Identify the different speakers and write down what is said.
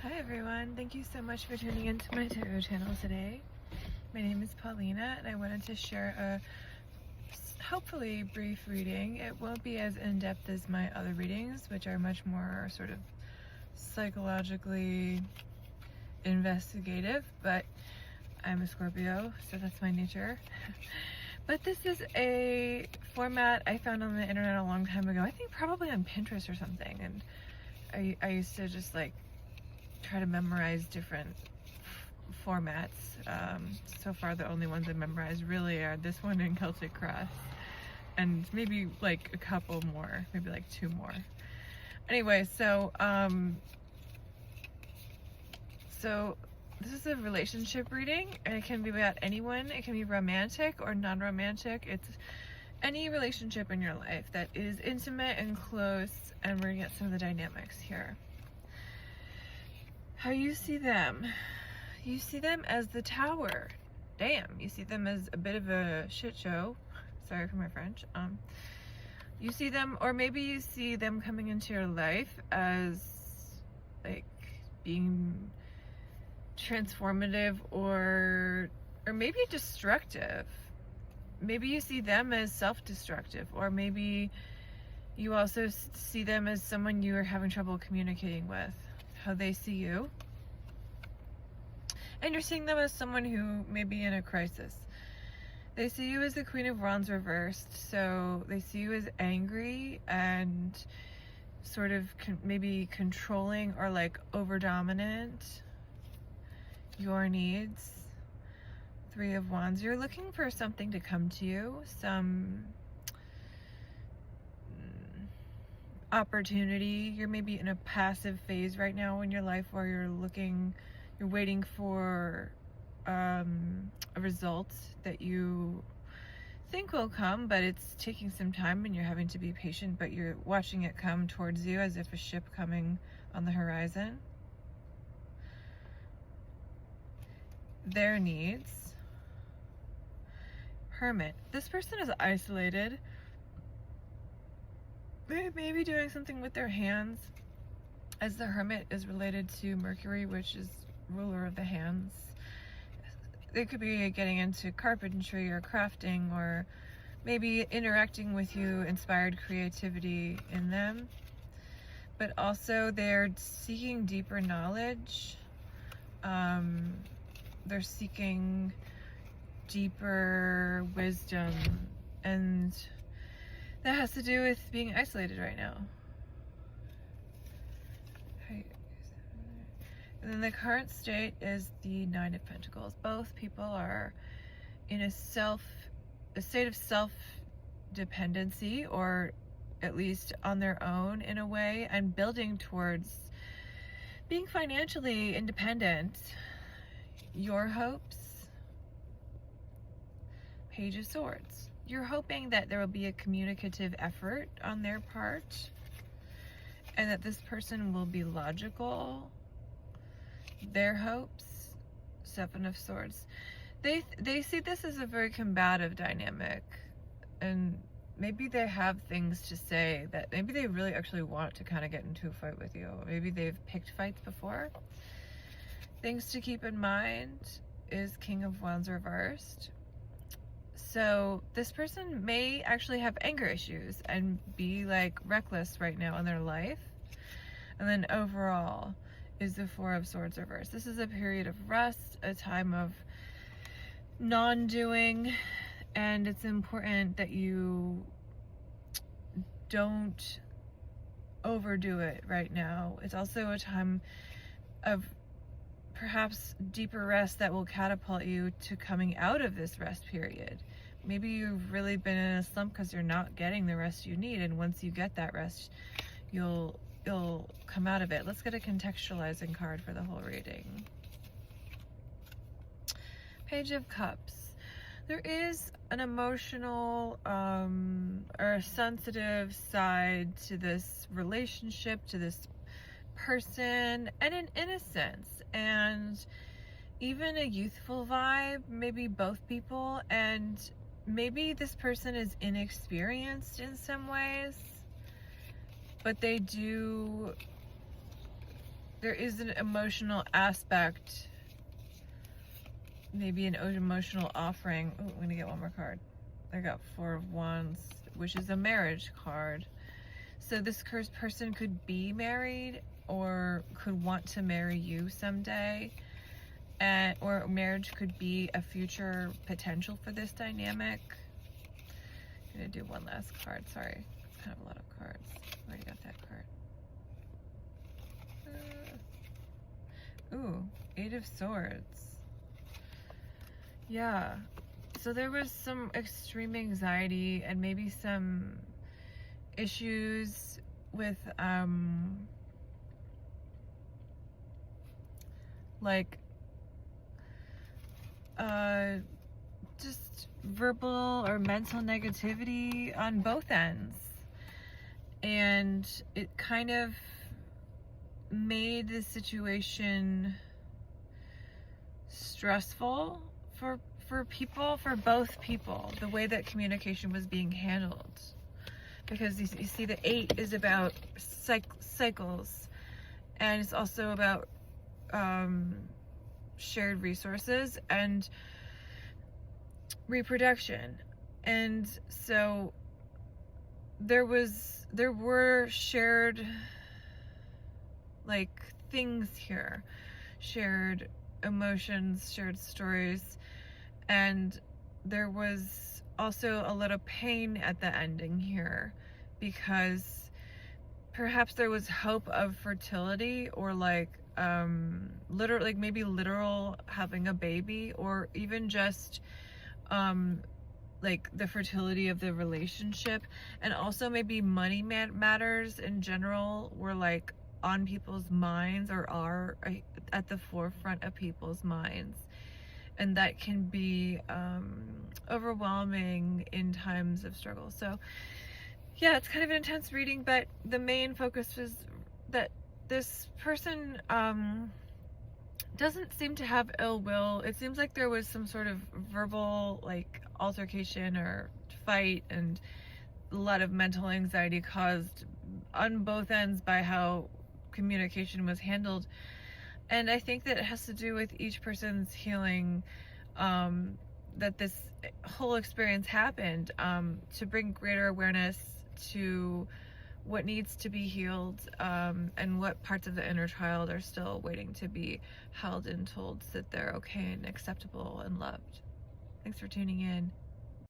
Speaker 1: Hi everyone, thank you so much for tuning into my tarot channel today. My name is Paulina and I wanted to share a hopefully brief reading. It won't be as in-depth as my other readings, which are much more sort of psychologically investigative, but I'm a Scorpio, so that's my nature. But this is a format I found on the internet a long time ago, I think probably on Pinterest or something, and I used to just like try to memorize different formats. So far the only ones I memorized really are this one in Celtic Cross and maybe like a couple more, maybe like two more. Anyway, so this is a relationship reading and it can be about anyone. It can be romantic or non-romantic. It's any relationship in your life that is intimate and close, and we're gonna get some of the dynamics here. How you see them. You see them as the Tower. Damn, you see them as a bit of a shit show. Sorry for my French. You see them, or maybe you see them coming into your life as like being transformative or maybe destructive. Maybe you see them as self-destructive, or maybe you also see them as someone you are having trouble communicating with. How they see you, and you're seeing them as someone who may be in a crisis. They see you as the Queen of Wands reversed, so they see you as angry and sort of maybe controlling or like over dominant your needs. Three of Wands, you're looking for something to come to you, some opportunity. You're maybe in a passive phase right now in your life where you're waiting for a result that you think will come, but it's taking some time and you're having to be patient, but you're watching it come towards you as if a ship coming on the horizon. Their needs. Hermit. This person is isolated. They may be doing something with their hands, as the Hermit is related to Mercury, which is ruler of the hands. They could be getting into carpentry or crafting, or maybe interacting with you inspired creativity in them. But also they're seeking deeper knowledge. They're seeking deeper wisdom, and that has to do with being isolated right now. And then the current state is the Nine of Pentacles. Both people are in a state of self-dependency, or at least on their own in a way, and building towards being financially independent. Your hopes. Page of Swords. You're hoping that there will be a communicative effort on their part, and that this person will be logical. Their hopes. Seven of Swords. They see this as a very combative dynamic, and maybe they have things to say that maybe they really actually want to kind of get into a fight with you. Maybe they've picked fights before. Things to keep in mind is King of Wands reversed. So this person may actually have anger issues and be like reckless right now in their life. And then overall is the Four of Swords reversed. This is a period of rest, a time of non-doing, and it's important that you don't overdo it right now. It's also a time of perhaps deeper rest that will catapult you to coming out of this rest period. Maybe you've really been in a slump because you're not getting the rest you need, and once you get that rest, you'll come out of it. Let's get a contextualizing card for the whole reading. Page of Cups. There is an emotional or a sensitive side to this relationship, to this person, and an innocence and even a youthful vibe, maybe both people, and maybe this person is inexperienced in some ways, but they there is an emotional aspect, maybe an emotional offering. Oh, I'm gonna get one more card. I got 4 of Wands, which is a marriage card. So this person could be married or could want to marry you someday. Or marriage could be a future potential for this dynamic. I'm gonna do one last card. Sorry, it's kind of a lot of cards. I already got that card. Ooh, 8 of Swords. Yeah. So there was some extreme anxiety and maybe some issues with like just verbal or mental negativity on both ends, and it kind of made the situation stressful for both people, the way that communication was being handled. Because you see the 8 is about cycles, and it's also about shared resources and reproduction. And so there were shared like things here, shared emotions, shared stories, and there was also a little pain at the ending here, because perhaps there was hope of fertility, or like literal, like maybe literal having a baby, or even just like the fertility of the relationship. And also maybe money matters in general were like on people's minds, or are at the forefront of people's minds, and that can be overwhelming in times of struggle. So yeah, it's kind of an intense reading, but the main focus was that this person doesn't seem to have ill will. It seems like there was some sort of verbal like altercation or fight, and a lot of mental anxiety caused on both ends by how communication was handled. And I think that it has to do with each person's healing, that this whole experience happened to bring greater awareness to what needs to be healed, and what parts of the inner child are still waiting to be held and told that they're okay and acceptable and loved. Thanks for tuning in.